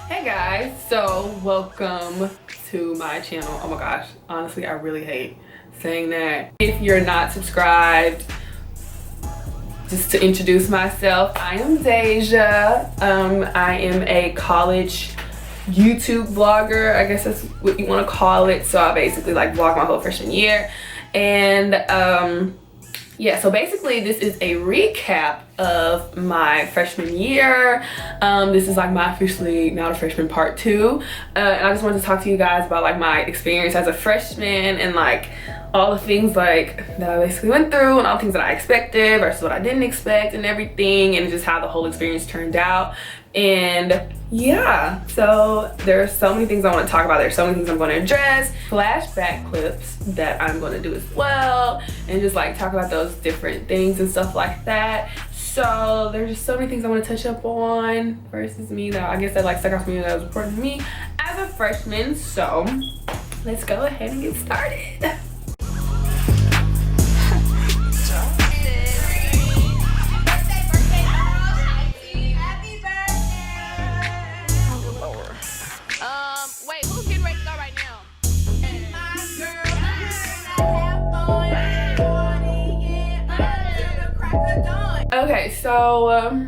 Hey guys, so welcome to my channel. Oh my gosh, honestly I really hate saying that. If you're not subscribed, just to introduce myself, I am Dajah. I am a college YouTube vlogger, I guess that's what you want to call it. So I basically like vlog my whole freshman year, and yeah, so basically this is a recap of my freshman year. This is like my officially not a freshman part 2, and I just wanted to talk to you guys about like my experience as a freshman and like all the things like that I basically went through and all the things that I expected versus what I didn't expect and everything, and just how the whole experience turned out. And yeah, so there's so many things I want to talk about. There's so many things I'm going to address, flashback clips that I'm going to do as well, and just like talk about those different things and stuff like that. So there's just so many things I want to touch up on versus me that I guess that like stuck out to me that was important to me as a freshman. So let's go ahead and get started. Okay, so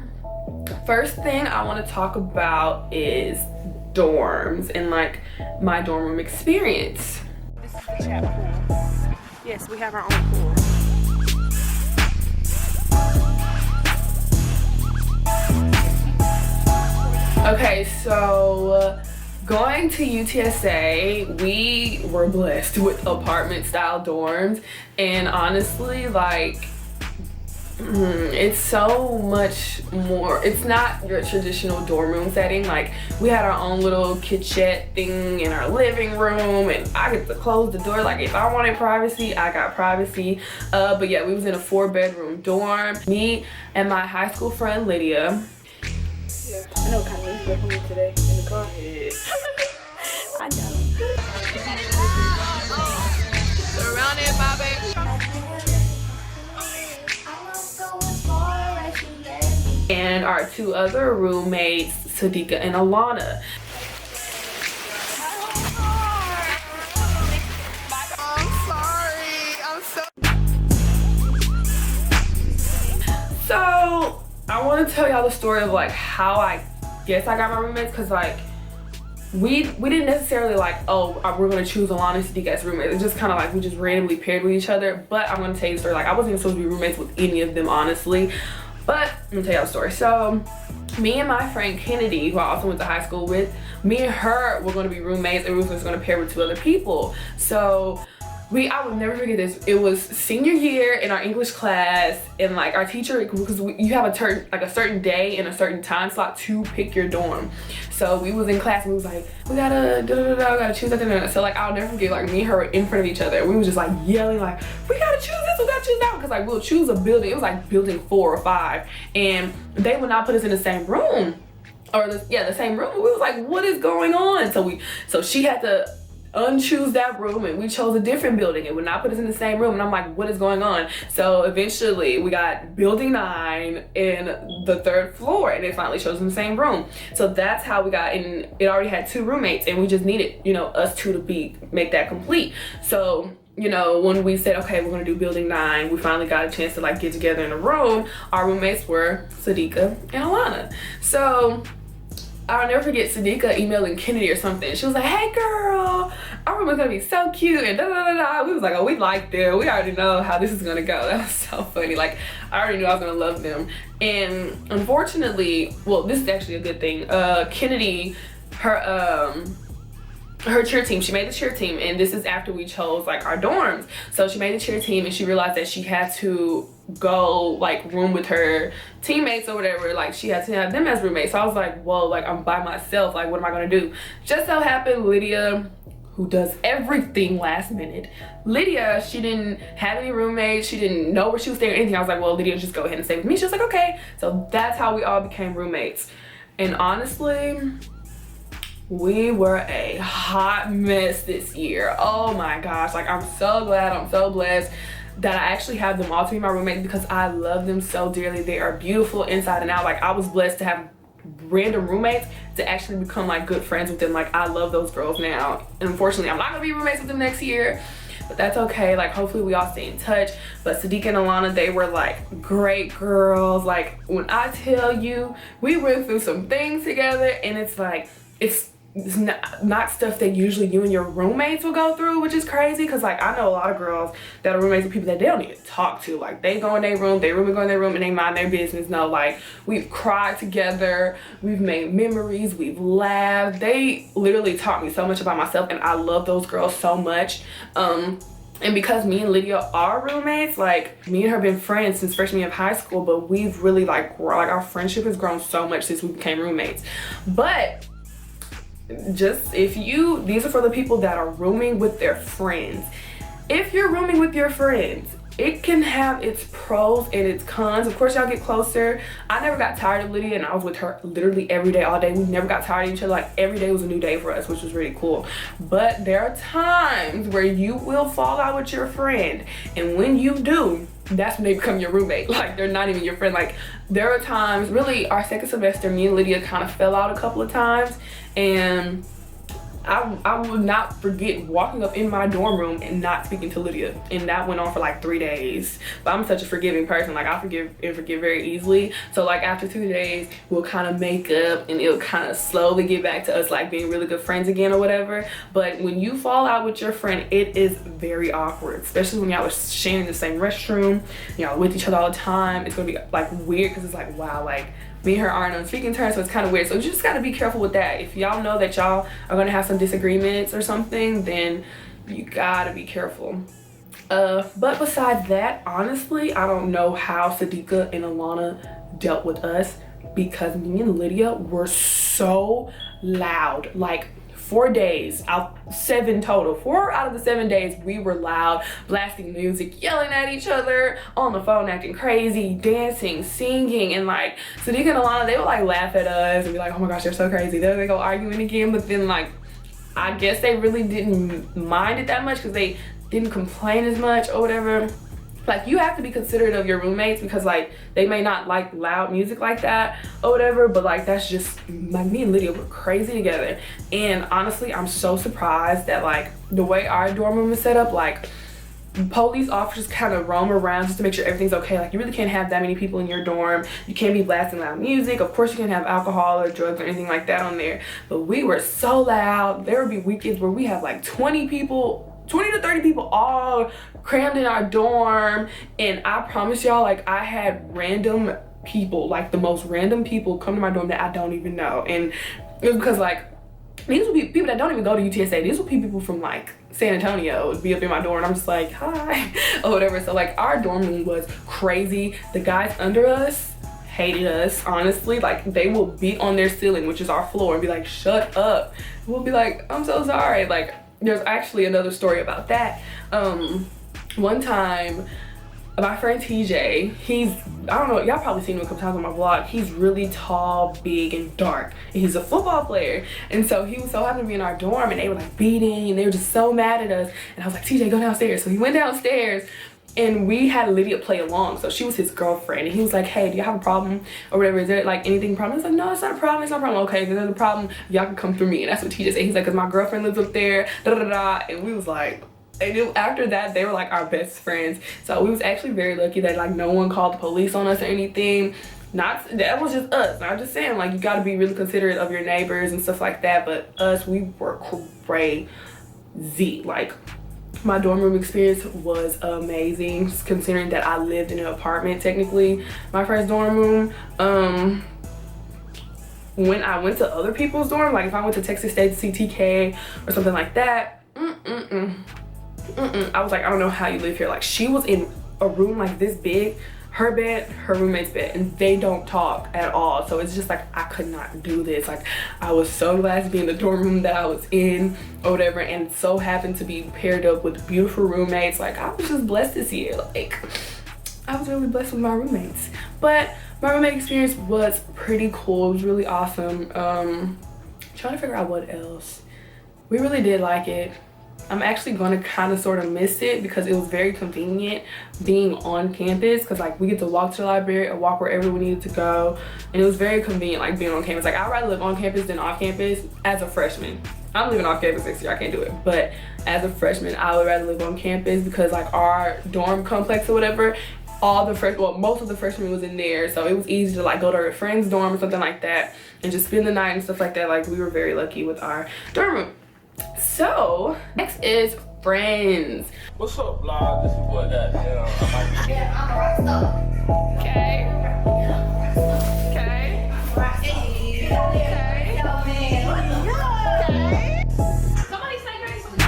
first thing I want to talk about is dorms and like my dorm room experience. This is the chat pool. Yes, we have our own pool. Okay, so going to UTSA, we were blessed with apartment style dorms, and honestly like it's so much more. It's not your traditional dorm room setting. Like we had our own little kitchenette thing in our living room, and I get to close the door. Like if I wanted privacy, I got privacy. But yeah, we was in a 4-bedroom dorm. Me and my high school friend Lydia. Yeah, I know kind of with me today in the car. I know. Surrounded by baby. And our 2 other roommates, Sadiqa and Alana. I'm sorry. So I want to tell y'all the story of like how I guess I got my roommates, because like we didn't necessarily like, oh, we're gonna choose Alana and Sadiqa as roommates. It's just kind of like we just randomly paired with each other. But I'm gonna tell you the story. Like I wasn't even supposed to be roommates with any of them, honestly. But I'm gonna tell y'all the story. So me and my friend Kennedy, who I also went to high school with, me and her were gonna be roommates, and we were just gonna pair with 2 other people. So I will never forget this. It was senior year in our English class, and like our teacher, because you have a certain day and a certain time slot to pick your dorm. So we was in class and we was like, we gotta choose that. So like I'll never forget, like me and her were in front of each other. We was just like yelling like, we gotta choose this, we gotta choose that, because like we'll choose a building. It was like building 4 or 5, and they would not put us in the same room, or the same room. We was like, what is going on? So she had to unchoose that room, and we chose a different building. It would not put us in the same room, and I'm like, what is going on? So eventually we got building 9 in the 3rd floor, and they finally chose in the same room. So that's how we got in. It already had 2 roommates, and we just needed, you know, us 2 to make that complete. So you know, when we said, okay, we're gonna do building 9, we finally got a chance to like get together in a room. Our roommates were Sadiqa and Alana. So I'll never forget Sadiqa emailing Kennedy or something. She was like, hey girl, our room is gonna be so cute, and da da da da. We was like, oh, we like them. We already know how this is gonna go. That was so funny. Like I already knew I was gonna love them. And unfortunately, well, this is actually a good thing. Kennedy, her cheer team, she made the cheer team, and this is after we chose like our dorms. So she made the cheer team, and she realized that she had to go like room with her teammates or whatever. Like she had to have them as roommates. So I was like, whoa, like I'm by myself, like what am I gonna do? Just so happened Lydia, who does everything last minute, Lydia, she didn't have any roommates, she didn't know where she was staying or anything. I was like, well, Lydia, just go ahead and stay with me. She was like, okay. So that's how we all became roommates. And honestly, we were a hot mess this year. Oh my gosh, like I'm so glad, I'm so blessed that I actually have them all to be my roommates, because I love them so dearly. They are beautiful inside and out. Like I was blessed to have random roommates to actually become like good friends with them. Like I love those girls now, and unfortunately I'm not gonna be roommates with them next year, but that's okay. Like hopefully we all stay in touch. But Sadiq and Alana, they were like great girls. Like when I tell you, we went through some things together, and it's like it's not stuff that usually you and your roommates will go through, which is crazy because like I know a lot of girls that are roommates with people that they don't even talk to. Like they go in their room, their roommate go in their room, and they mind their business. No, like we've cried together, we've made memories, we've laughed. They literally taught me so much about myself, and I love those girls so much. And because me and Lydia are roommates, like me and her been friends since freshman year of high school, but we've really like our friendship has grown so much since we became roommates. But just these are for the people that are rooming with their friends. If you're rooming with your friends, it can have its pros and its cons. Of course, y'all get closer. I never got tired of Lydia, and I was with her literally every day, all day. We never got tired of each other. Like every day was a new day for us, which was really cool. But there are times where you will fall out with your friend, and when you do, that's when they become your roommate. Like they're not even your friend. Like there are times, really our second semester, me and Lydia kind of fell out a couple of times, and I will not forget walking up in my dorm room and not speaking to Lydia, and that went on for like 3 days. But I'm such a forgiving person. Like I forgive very easily. So like after 2 days, we'll kind of make up, and it'll kind of slowly get back to us like being really good friends again or whatever. But when you fall out with your friend, it is very awkward, especially when y'all are sharing the same restroom, y'all with each other all the time. It's gonna be like weird because it's like, wow, like me and her aren't on speaking terms, so it's kind of weird. So you just gotta be careful with that. If y'all know that y'all are gonna have some disagreements or something, then you gotta be careful. But besides that, honestly, I don't know how Sadiqa and Alana dealt with us, because me and Lydia were so loud. Like 4 days out, 7 total. 4 out of the 7 days we were loud, blasting music, yelling at each other, on the phone acting crazy, dancing, singing, and like Sadiq and Alana, they would like laugh at us and be like, oh my gosh, they're so crazy. Then they go arguing again, but then like I guess they really didn't mind it that much because they didn't complain as much or whatever. Like you have to be considerate of your roommates because like they may not like loud music like that or whatever, but like that's just like me and Lydia were crazy together. And honestly, I'm so surprised that like the way our dorm room is set up, like police officers kind of roam around just to make sure everything's okay. Like you really can't have that many people in your dorm. You can't be blasting loud music. Of course you can't have alcohol or drugs or anything like that on there, but we were so loud. There would be weekends where we have like 20 to 30 people all crammed in our dorm, and I promise y'all, like I had random people, like the most random people come to my dorm that I don't even know. And it was because like these would be people that don't even go to UTSA. These would be people from like San Antonio would be up in my dorm, and I'm just like, hi or whatever. So like our dorm room was crazy. The guys under us hated us, honestly. Like they will beat on their ceiling, which is our floor, and be like, shut up. We'll be like, I'm so sorry. Like there's actually another story about that. One time, my friend TJ, I don't know, y'all probably seen him a couple times on my vlog. He's really tall, big, and dark. And he's a football player. And so he was so happy to be in our dorm, and they were like beating, and they were just so mad at us. And I was like, TJ, go downstairs. So he went downstairs, and we had Lydia play along. So she was his girlfriend, and he was like, hey, do you have a problem or whatever? Is there like anything problem? I was like, no, it's not a problem, it's not a problem. Okay, if there's a problem, y'all can come through me. And that's what TJ said. He's like, cause my girlfriend lives up there, da da da. And we was like, and after that, they were like our best friends. So we was actually very lucky that like no one called the police on us or anything. That was just us. I'm just saying, like, you got to be really considerate of your neighbors and stuff like that. But us, we were crazy. Like, my dorm room experience was amazing, considering that I lived in an apartment technically. My first dorm room. When I went to other people's dorm, like if I went to Texas State to see TK or something like that, I was like, I don't know how you live here. Like, she was in a room like this big, her bed, her roommate's bed, and they don't talk at all. So it's just like, I could not do this. Like, I was so glad to be in the dorm room that I was in or whatever, and so happened to be paired up with beautiful roommates. Like, I was just blessed this year. Like, I was really blessed with my roommates. But my roommate experience was pretty cool. It was really awesome. Trying to figure out what else. We really did like it. I'm actually going to kind of sort of miss it because it was very convenient being on campus, because like we get to walk to the library or walk wherever we needed to go, and it was very convenient like being on campus. Like I'd rather live on campus than off campus as a freshman. I'm living off campus next year, I can't do it, but as a freshman I would rather live on campus because like our dorm complex or whatever, most of the freshmen was in there, so it was easy to like go to our friend's dorm or something like that and just spend the night and stuff like that. Like we were very lucky with our dorm room. So next is friends. What's up, vlog? This is what goddamn. I'm a Okay. Somebody say grace for me.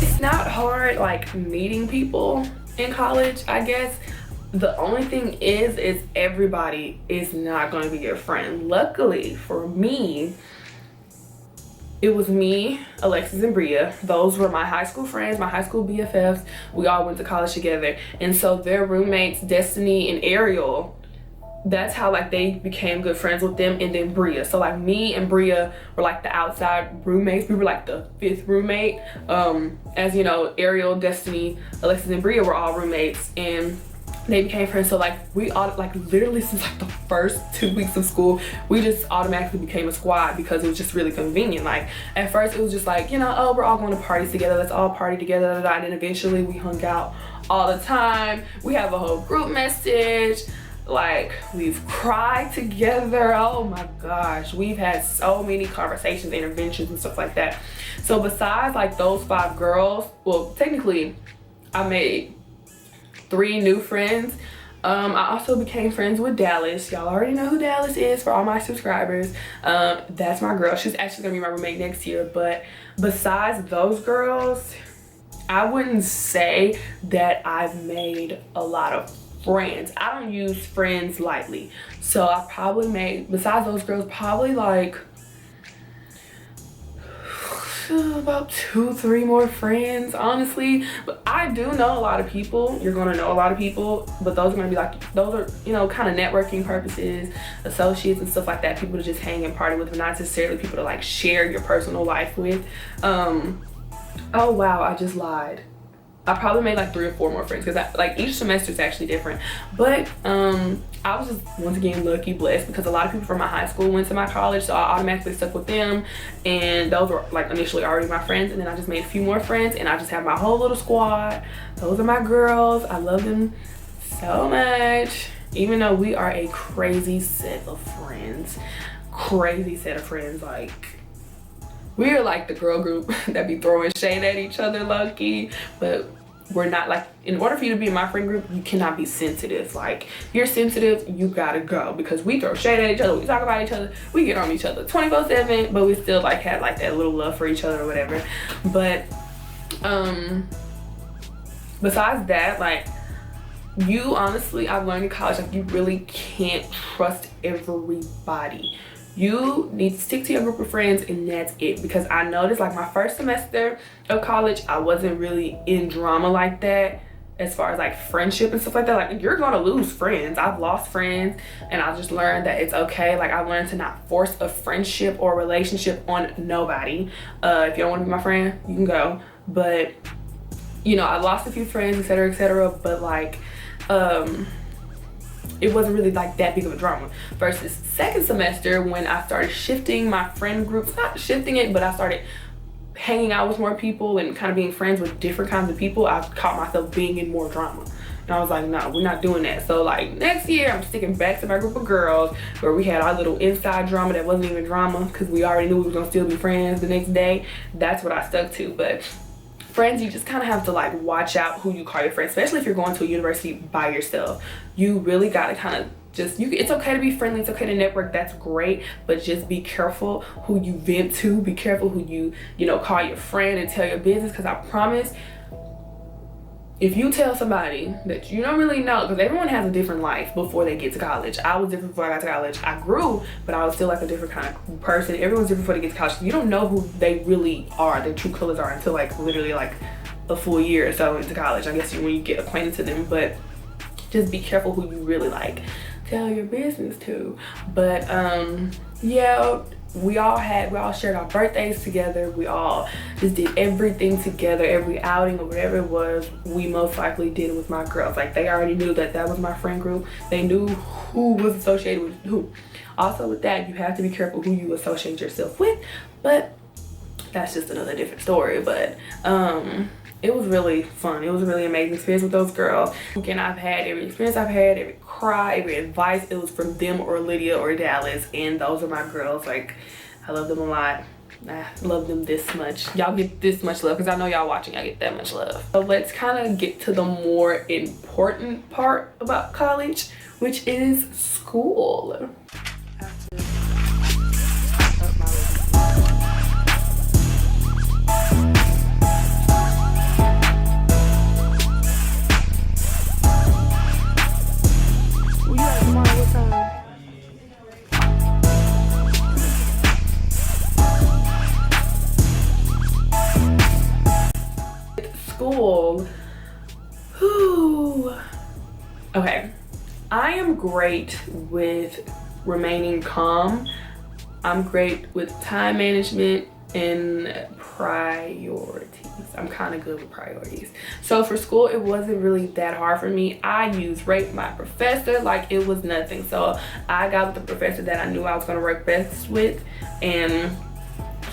It's not hard like meeting people in college, I guess. The only thing is everybody is not going to be your friend. Luckily for me, it was me, Alexis, and Bria. Those were my high school friends, my high school BFFs. We all went to college together. And so their roommates, Destiny and Ariel, that's how like they became good friends with them. And then Bria. So like me and Bria were like the outside roommates. We were like the fifth roommate. As you know, Ariel, Destiny, Alexis, and Bria were all roommates. And they became friends. So like we all like literally since like the first 2 weeks of school, we just automatically became a squad because it was just really convenient. Like at first it was just like, you know, oh, we're all going to parties together, let's all party together, and then eventually we hung out all the time. We have a whole group message, like we've cried together. Oh my gosh, we've had so many conversations, interventions, and stuff like that. So besides like those 5 girls, well technically I made 3 new friends. I also became friends with Dallas. Y'all already know who Dallas is for all my subscribers. That's my girl. She's actually gonna be my roommate next year. But besides those girls, I wouldn't say that I've made a lot of friends. I don't use friends lightly. So I probably made, besides those girls, probably like about 2-3 more friends, honestly. But I do know a lot of people. You're gonna know a lot of people, but those are gonna be like, those are, you know, kind of networking purposes, associates and stuff like that, people to just hang and party with, but not necessarily people to like share your personal life with. Oh wow, I just lied. I probably made like 3 or 4 more friends because like each semester is actually different. But I was just once again lucky, blessed, because a lot of people from my high school went to my college, so I automatically stuck with them, and those were like initially already my friends. And then I just made a few more friends, and I just have my whole little squad. Those are my girls. I love them so much, even though we are a crazy set of friends. Like we're like the girl group that be throwing shade at each other low-key, but we're not like, in order for you to be in my friend group, you cannot be sensitive. Like, you're sensitive, you gotta go, because we throw shade at each other, we talk about each other, we get on each other 24/7, but we still like have like that little love for each other or whatever. But besides that, like, you honestly, I've learned in college, like, you really can't trust everybody. You need to stick to your group of friends, and that's it. Because I noticed like my first semester of college, I wasn't really in drama like that as far as like friendship and stuff like that. Like, you're gonna lose friends. I've lost friends, and I just learned that it's okay. Like, I learned to not force a friendship or relationship on nobody. If you don't want to be my friend, you can go. But you know, I lost a few friends, etc., etc. But like it wasn't really like that big of a drama. Versus second semester, when I started shifting my friend groups, not shifting it, but I started hanging out with more people and kind of being friends with different kinds of people, I caught myself being in more drama. And I was like, no, we're not doing that. So like next year, I'm sticking back to my group of girls where we had our little inside drama that wasn't even drama, because we already knew we were gonna still be friends the next day. That's what I stuck to. But friends, you just kind of have to like watch out who you call your friends, especially if you're going to a university by yourself. You really got to kind of just, it's okay to be friendly, it's okay to network, that's great, but just be careful who you vent to, be careful who you know, call your friend and tell your business, because I promise if you tell somebody that you don't really know, because everyone has a different life before they get to college. I was different before I got to college. I grew, but I was still like a different kind of person. Everyone's different before they get to college. You don't know who they really are, their true colors are, until like literally like a full year or so into college. I guess when you get acquainted to them, but just be careful who you really like tell your business to. But yeah, we all shared our birthdays together. We all just did everything together. Every outing or whatever it was, we most likely did it with my girls. Like, they already knew that was my friend group. They knew who was associated with who. Also with that, you have to be careful who you associate yourself with, but that's just another different story. But it was really fun. It was a really amazing experience with those girls. Again, I've had every experience I've had, every cry, every advice, it was from them or Lydia or Dallas, and those are my girls. Like, I love them a lot. I love them this much. Y'all get this much love, because I know y'all watching, y'all get that much love. So let's kind of get to the more important part about college, which is school. School. Whew. Okay, I am great with remaining calm. I'm great with time management and priorities. I'm kind of good with priorities. So for school, it wasn't really that hard for me. I used rate my professor like it was nothing. So I got with the professor that I knew I was going to work best with. And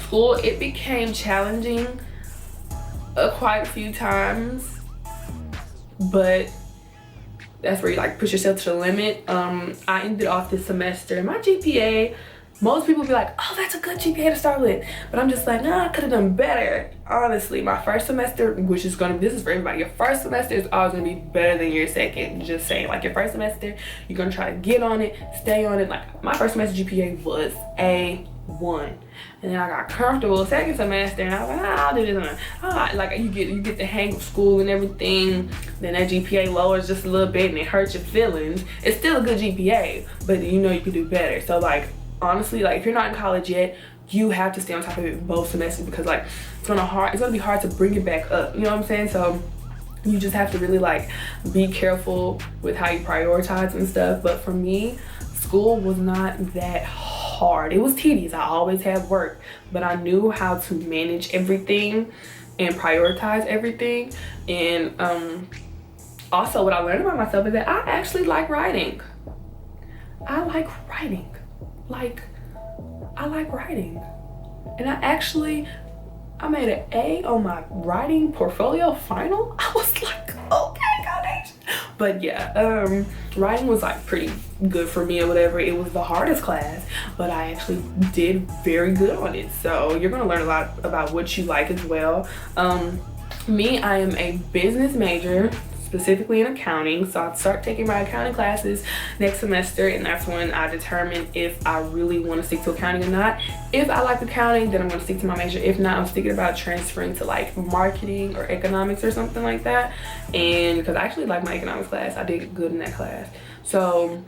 school, it became challenging quite a few times, but that's where you like push yourself to the limit. I ended off this semester, my GPA, most people be like, oh, that's a good GPA to start with, but I'm just like, nah, I could have done better. Honestly, my first semester, which is gonna be, this is for everybody, your first semester is always gonna be better than your second. Just saying, like, your first semester, you're gonna try to get on it, stay on it. Like, my first semester GPA was A1, and then I got comfortable second semester, and I was like, I'll do this. Like, you get the hang of school and everything. Then that GPA lowers just a little bit, and it hurts your feelings. It's still a good GPA, but you know you can do better. So like, honestly, like, if you're not in college yet, you have to stay on top of it both semesters, because like it's gonna be hard to bring it back up. You know what I'm saying? So you just have to really like be careful with how you prioritize and stuff. But for me, school was not that hard. It was tedious. I always had work, but I knew how to manage everything and prioritize everything. And also what I learned about myself is that I actually like writing. I like writing. And I made an A on my writing portfolio final. I was like, okay, Dajah. But yeah, writing was like pretty good for me or whatever. It was the hardest class, but I actually did very good on it. So you're gonna learn a lot about what you like as well. Me, I am a business major, specifically in accounting. So I'll start taking my accounting classes next semester, and that's when I determine if I really want to stick to accounting or not. If I like accounting, then I'm going to stick to my major. If not, I'm thinking about transferring to like marketing or economics or something like that. And because I actually like my economics class, I did good in that class. So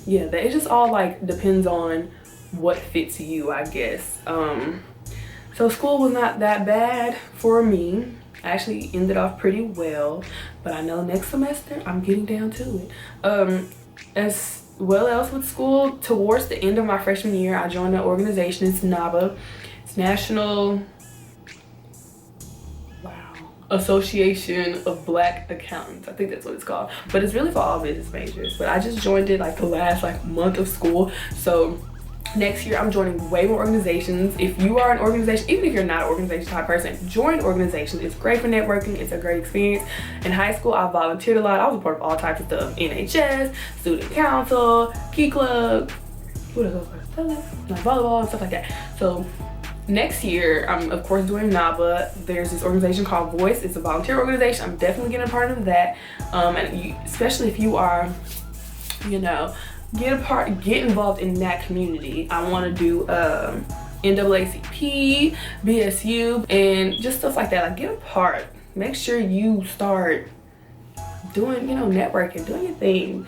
yeah, it just all like depends on what fits you, I guess. So school was not that bad for me. I actually ended off pretty well, but I know next semester I'm getting down to it. As well as with school, towards the end of my freshman year, I joined an organization. It's NABA. It's National Association of Black Accountants. I think that's what it's called, but it's really for all business majors. But I just joined it like the last like month of school. So next year I'm joining way more organizations. If you are an organization, even if you're not an organization type person, join organizations. It's great for networking. It's a great experience. In high school, I volunteered a lot. I was a part of all types of stuff: NHS, student council, key club, what else? Volleyball and stuff like that. So next year, I'm of course doing NABA. There's this organization called Voice. It's a volunteer organization. I'm definitely getting a part of that. And especially if you are, you know, get involved in that community. I want to do NAACP, BSU, and just stuff like that. Like, get a part. make sure you start doing, you know, networking, doing your thing.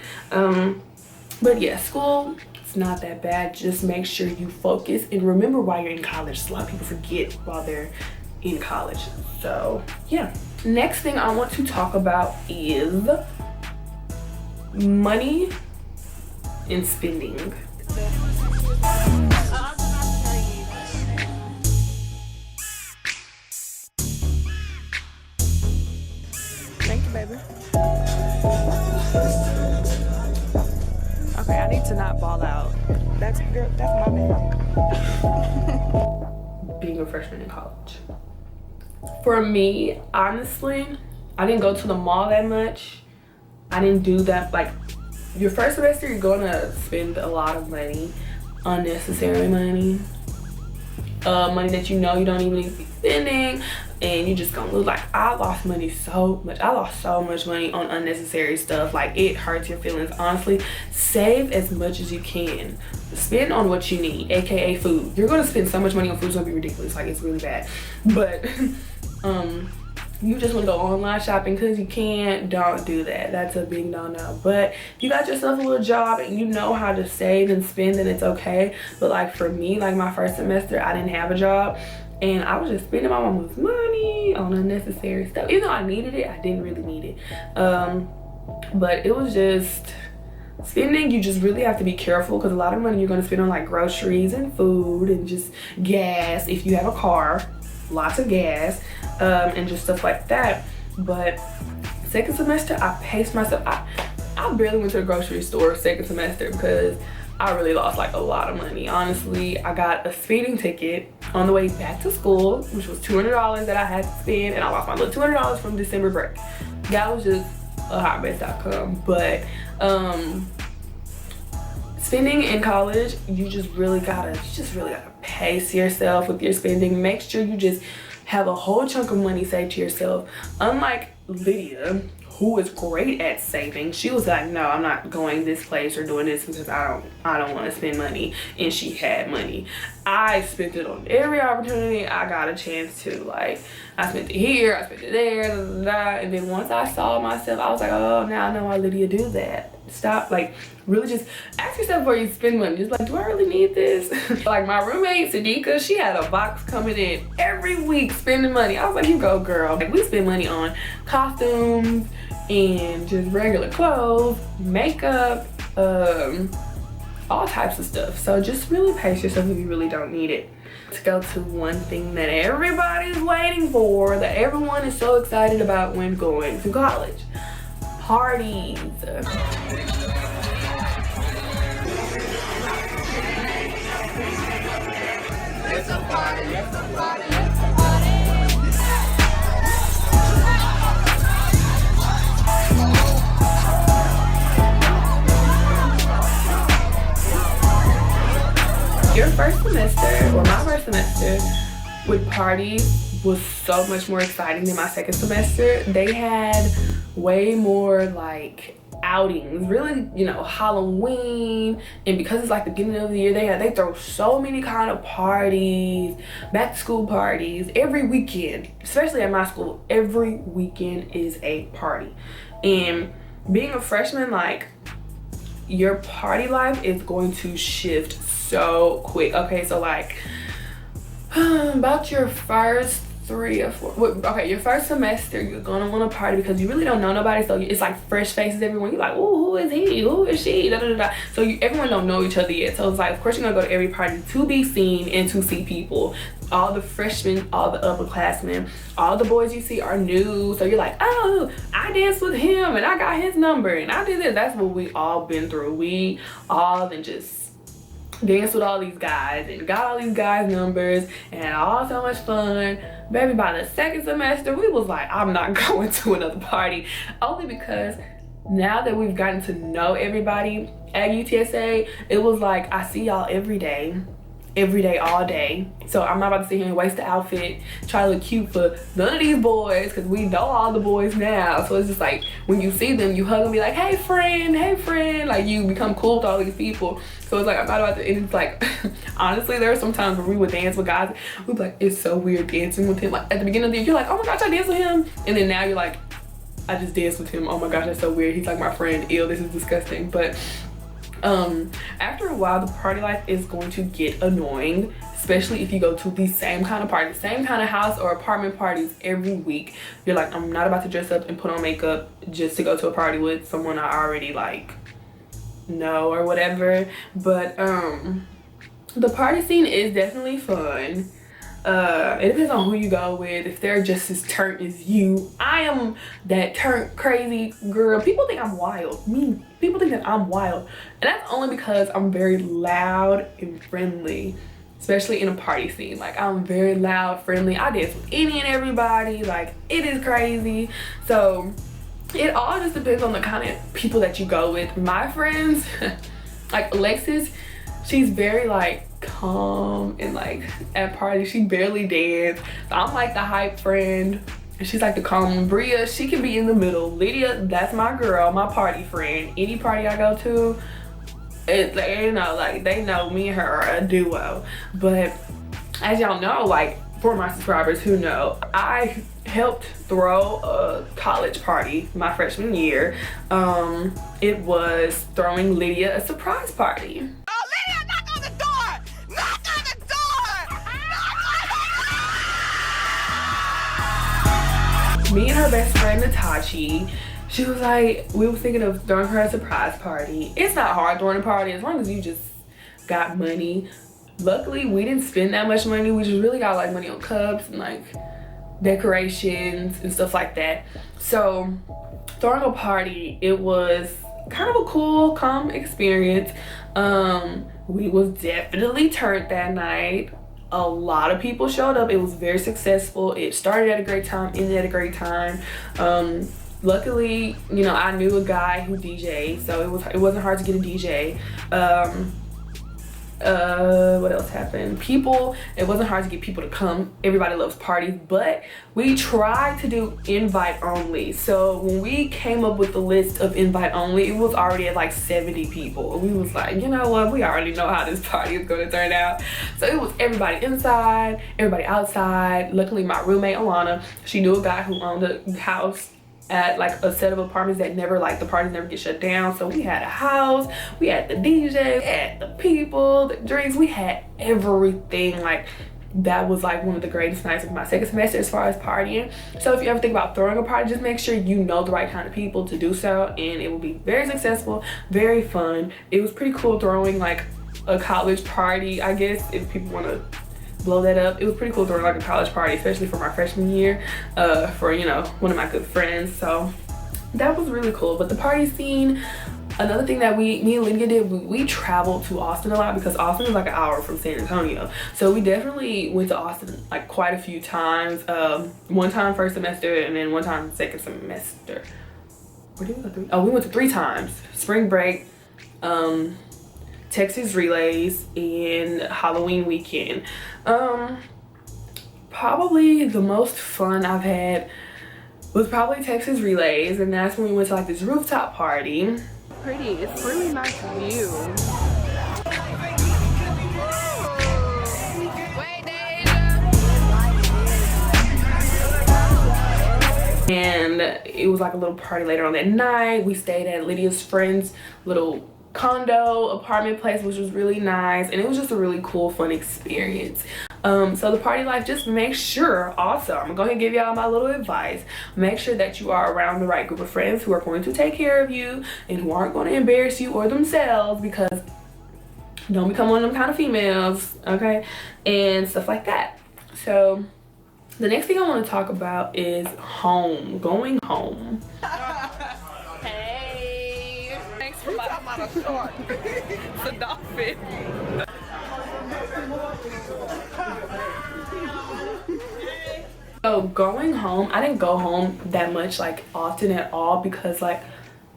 But yeah, school, it's not that bad. Just make sure you focus and remember why you're in college. A lot of people forget while they're in college. So yeah. Next thing I want to talk about is money and spending. Thank you, baby. Okay, I need to not ball out. That's my bad. Being a freshman in college. For me, honestly, I didn't go to the mall that much. I didn't do that. Like, your first semester, you're gonna spend a lot of money, unnecessary money, money that you know you don't even need to be spending, and you're just gonna lose. Like, I lost money so much. I lost so much money on unnecessary stuff. Like, it hurts your feelings. Honestly, save as much as you can. Spend on what you need, aka food. You're gonna spend so much money on food, it's gonna be ridiculous. Like, it's really bad. But you just want to go online shopping because you can, don't do that. That's a big no-no. But if you got yourself a little job and you know how to save and spend, then it's okay. But like for me, like my first semester, I didn't have a job and I was just spending my mama's money on unnecessary stuff. Even though I needed it, I didn't really need it. But it was just spending. You just really have to be careful because a lot of money you're going to spend on like groceries and food and just gas if you have a car. Lots of gas and just stuff like that. But second semester, I paced myself. I barely went to the grocery store second semester because I really lost like a lot of money. Honestly, I got a speeding ticket on the way back to school, which was $200 that I had to spend, and I lost my little $200 from December break. That was just a hot mess outcome. But spending in college, you just really gotta pace yourself with your spending. Make sure you just have a whole chunk of money saved to yourself. Unlike Lydia, who is great at saving, she was like, no, I'm not going this place or doing this because I don't want to spend money, and she had money. I spent it on every opportunity I got a chance to. Like, I spent it here, I spent it there, and then once I saw myself, I was like, oh, now I know why Lydia do that. Stop, like, really just ask yourself before you spend money. Just like, do I really need this? Like my roommate Sadiqa, she had a box coming in every week spending money. I was like, you go girl. Like, we spend money on costumes and just regular clothes, makeup, all types of stuff. So just really pace yourself if you really don't need it. Let's go to one thing that everybody's waiting for, that everyone is so excited about when going to college. Parties. It's a party, it's a party, it's a party. Your first semester, or my first semester with parties was so much more exciting than my second semester. They had way more like outings, really, you know, Halloween, and because it's like the beginning of the year, they throw so many kind of parties, back to school parties every weekend. Especially at my school, every weekend is a party. And being a freshman, like, your party life is going to shift so quick. Okay, so like about your first 3 or 4, okay, your first semester, you're gonna want to party because you really don't know nobody, so it's like fresh faces everyone. You're like, oh, who is he, who is she, da, da, da, da. So everyone don't know each other yet, so it's like, of course you're gonna go to every party to be seen and to see people. All the freshmen, all the upperclassmen, all the boys you see are new, so you're like, oh, I danced with him and I got his number and I did this. That's what we all been through. We all been just danced with all these guys and got all these guys' numbers and had all so much fun. Baby, by the second semester, we was like, I'm not going to another party. Only because now that we've gotten to know everybody at UTSA, it was like, I see y'all every day. every day, all day. So I'm not about to sit here and waste the outfit, try to look cute for none of these boys, because we know all the boys now. So it's just like, when you see them, you hug and be like, hey friend, like you become cool with all these people. So it's like, I'm not about to, and it's like, honestly, there are some times where we would dance with guys, we'd be like, it's so weird dancing with him. Like at the beginning of the year, you're like, oh my gosh, I danced with him. And then now you're like, I just danced with him. Oh my gosh, that's so weird. He's like my friend. Ew, this is disgusting. But after a while, the party life is going to get annoying, especially if you go to the same kind of party, same kind of house or apartment parties every week. You're like, I'm not about to dress up and put on makeup just to go to a party with someone I already like know or whatever. But the party scene is definitely fun. It depends on who you go with. If they're just as turnt as you, I am that turnt crazy girl. People think I'm wild. People think that I'm wild, and that's only because I'm very loud and friendly, especially in a party scene. Like I'm very loud, friendly. I dance with any and everybody. Like it is crazy. So it all just depends on the kind of people that you go with. My friends, like Alexis, she's very like calm, and like at parties she barely dance. So I'm like the hype friend and she's like the calm one. Bria, she can be in the middle. Lydia, that's my girl, my party friend. Any party I go to, it's like, you know, like they know me and her are a duo. But as y'all know, like for my subscribers who know, I helped throw a college party my freshman year. It was throwing Lydia a surprise party. Me and her best friend Natachi, she was like, we were thinking of throwing her a surprise party. It's not hard throwing a party as long as you just got money. Luckily, we didn't spend that much money. We just really got like money on cups and like decorations and stuff like that. So throwing a party, it was kind of a cool, calm experience. We was definitely turned that night. A lot of people showed up. It was very successful. It started at a great time, ended at a great time. Luckily, you know, I knew a guy who DJ'd, so it wasn't hard to get a DJ. What else happened? People, it wasn't hard to get people to come. Everybody loves parties, but we tried to do invite only. So when we came up with the list of invite only, it was already at like 70 people. We was like, you know what, we already know how this party is going to turn out. So it was everybody inside, everybody outside. Luckily my roommate Alana, she knew a guy who owned a house at like a set of apartments that never, like the parties never get shut down. So we had a house, we had the DJ, we had the people, the drinks, we had everything. Like that was like one of the greatest nights of my second semester as far as partying. So if you ever think about throwing a party, just make sure you know the right kind of people to do so, and it will be very successful, very fun. It was pretty cool throwing like a college party, I guess, if people want to blow that up. It was pretty cool throwing like a college party, especially for my freshman year, for, you know, one of my good friends. So that was really cool. But the party scene, another thing that me and Lydia did, we traveled to Austin a lot because Austin is like an hour from San Antonio. So we definitely went to Austin like quite a few times. One time first semester, and then one time second semester. Where did we go? Oh, we went to 3 times. Spring break, Texas relays, and Halloween weekend. Probably the most fun I've had was probably Texas relays, and that's when we went to like this rooftop party. Pretty, it's really nice view. And it was like a little party later on that night. We stayed at Lydia's friend's little condo apartment place, which was really nice, and it was just a really cool, fun experience. So the party life, just make sure, also I'm going to give y'all my little advice, make sure that you are around the right group of friends who are going to take care of you and who aren't going to embarrass you or themselves, because don't become one of them kind of females, okay, and stuff like that. So the next thing I want to talk about is home, going home. Hey, thanks for my short. It's a dolphin. So going home, I didn't go home that much, like often at all, because like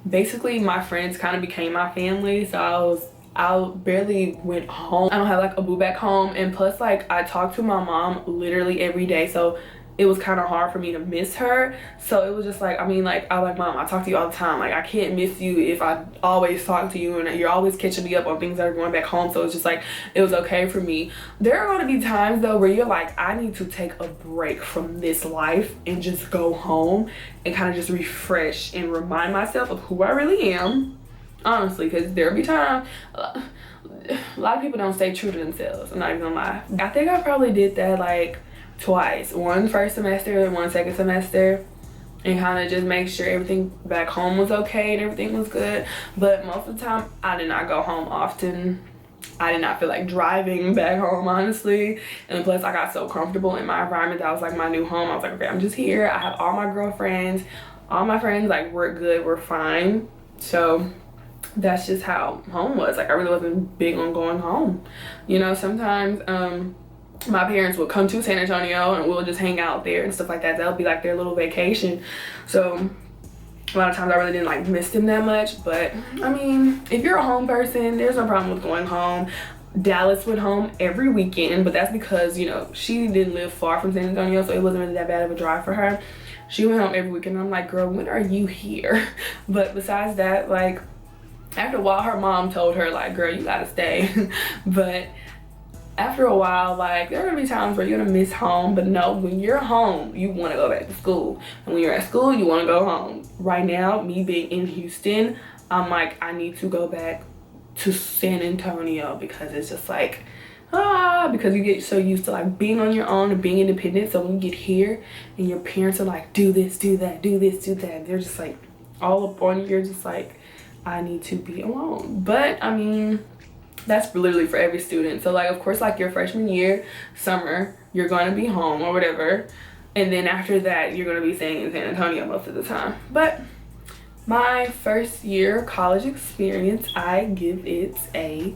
basically my friends kind of became my family. So I barely went home. I don't have like a boo back home, and plus like I talk to my mom literally every day, so it was kind of hard for me to miss her. So it was just like, I mean, like, I like, Mom, I talk to you all the time. Like, I can't miss you if I always talk to you and you're always catching me up on things that are going back home. So it's just like, it was okay for me. There are going to be times though where you're like, I need to take a break from this life and just go home and kind of just refresh and remind myself of who I really am. Honestly, because there'll be times, a lot of people don't stay true to themselves. I'm not even gonna lie. I think I probably did that like twice. One first semester and one second semester, and kind of just make sure everything back home was okay and everything was good. But most of the time I did not go home often. I did not feel like driving back home, honestly. And plus I got so comfortable in my environment. That was like my new home. I was like, okay, I'm just here. I have all my girlfriends, all my friends, like we're good, we're fine. So that's just how home was. Like I really wasn't big on going home. You know, sometimes my parents would come to San Antonio and we'll just hang out there and stuff like that. That'll be like their little vacation. So a lot of times I really didn't like miss them that much. But I mean, if you're a home person, there's no problem with going home. Dallas went home every weekend, but that's because, you know, she didn't live far from San Antonio, so it wasn't really that bad of a drive for her. She went home every weekend. I'm like, girl, when are you here? But besides that, like after a while her mom told her like, girl, you gotta stay. But after a while, like there are gonna be times where you're gonna miss home, but no, when you're home, you wanna go back to school. And when you're at school, you wanna go home. Right now, me being in Houston, I'm like, I need to go back to San Antonio because it's just like, because you get so used to like being on your own and being independent. So when you get here and your parents are like, do this, do that, do this, do that, they're just like all up on you. You're just like, I need to be alone. But I mean, that's literally for every student. So like, of course, like your freshman year, summer, you're going to be home or whatever. And then after that, you're going to be staying in San Antonio most of the time. But my first year college experience, I give it a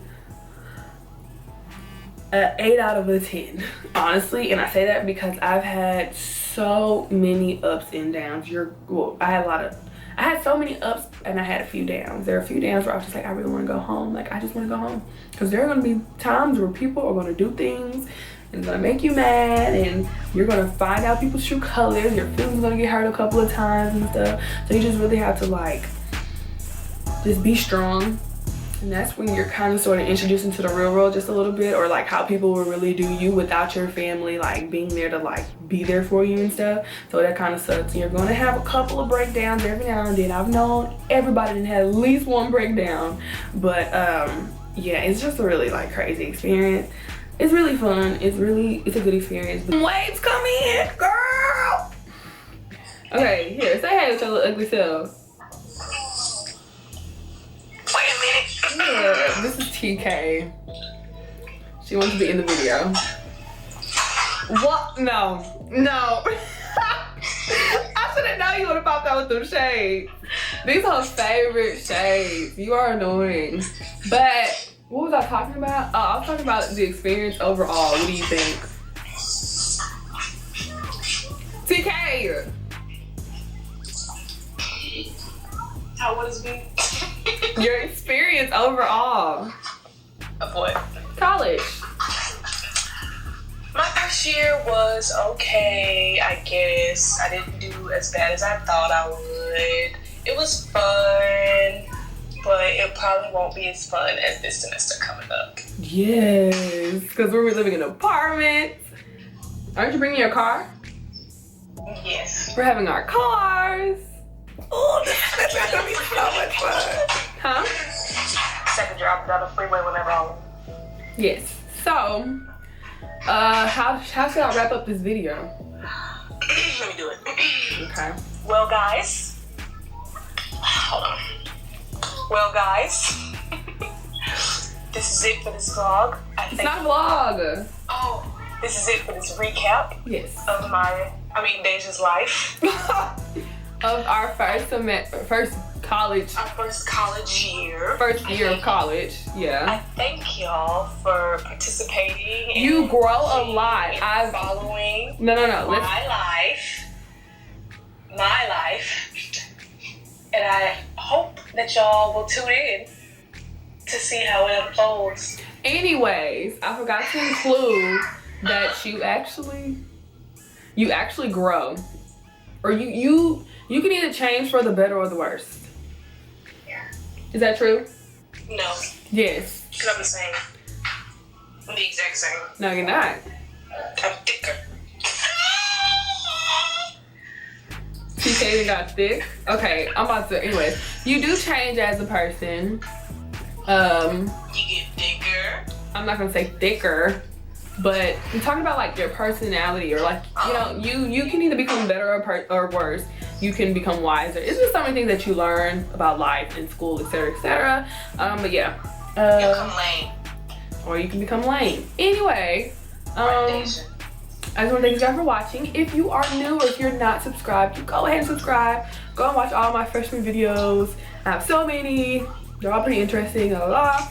8 out of a 10, honestly. And I say that because I've had so many ups and downs. I had so many ups and I had a few downs. There are a few downs where I was just like, I really want to go home. Like, I just want to go home. Because there are going to be times where people are going to do things and it's going to make you mad, and you're going to find out people's true colors. Your feelings are going to get hurt a couple of times and stuff. So you just really have to like, just be strong. And that's when you're kind of sort of introduced into the real world just a little bit, or like how people will really do you without your family like being there to like be there for you and stuff. So that kind of sucks. And you're going to have a couple of breakdowns every now and then. I've known everybody that had at least one breakdown. But yeah, it's just a really like crazy experience. It's really fun. It's a good experience. But waves come in, girl. Okay, here, say hey with your little ugly self. Yeah, this is TK. She wants to be in the video. What? No. I should have known you would have popped out with them shades. These are her favorite shades. You are annoying. But what was I talking about? I was talking about the experience overall. What do you think? TK! How was it? Your experience overall. Of what? College. My first year was okay, I guess. I didn't do as bad as I thought I would. It was fun, but it probably won't be as fun as this semester coming up. Yes, because we're living in apartments. Aren't you bringing your car? Yes. We're having our cars. Oh, that's gonna be so much fun. Huh? Second drop down the freeway whenever I want. Yes. So, how should I wrap up this video? Let me do it. Okay. Well, guys. Hold on. Well, guys. This is it for this vlog. It's not a vlog. Oh, this is it for this recap. Yes. Of Dajah's life. Of our first college. Our first college year. First year of college, yeah. I thank y'all for participating. You grow a lot. I'm following No. my life. And I hope that y'all will tune in to see how it unfolds. Anyways, I forgot to include that you actually grow, or you can either change for the better or the worse. Is that true? No, Yes. because I'm the same. I'm the exact same. No, you're not. I'm thicker. TK even got thick. Okay, I'm about to. Anyways, you do change as a person. You get thicker. I'm not gonna say thicker, but I'm talking about like your personality, or like, you know, you can either become better or worse. You can become wiser. It's just so many things that you learn about life in school, etc., etc. But yeah. You become lame. Or you can become lame. Anyway, I just want to thank you guys for watching. If you are new or if you're not subscribed, you go ahead and subscribe. Go and watch all my freshman videos. I have so many. They're all pretty interesting. Blah, blah, blah.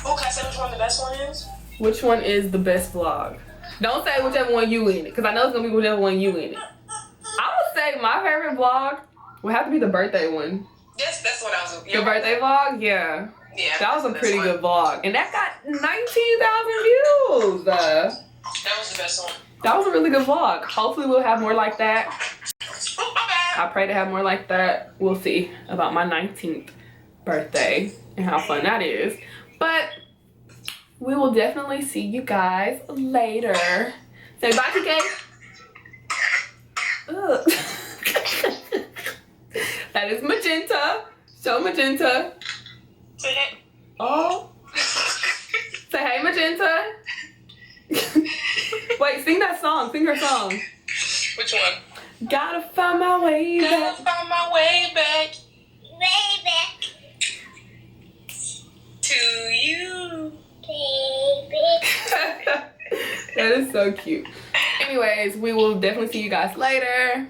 Oh, can I say which one the best one is? Which one is the best vlog? Don't say whichever one you in it, because I know it's gonna be whichever one you in it. I would say my favorite vlog would have to be the birthday one. Yes, that's what I was. The birthday vlog, yeah. Yeah. That was a pretty good vlog, and that got 19,000 views. That was the best one. That was a really good vlog. Hopefully we'll have more like that. Oh, my bad. I pray to have more like that. We'll see about my 19th birthday and how fun that is. But we will definitely see you guys later. Say bye, TK. Ugh. That is magenta. So magenta. Say hey. Oh. Say hey, magenta. Wait, sing that song. Sing her song. Which one? Gotta find my way back. Gotta find my way back. Way back, To you. baby. That is so cute. Anyways, we will definitely see you guys later.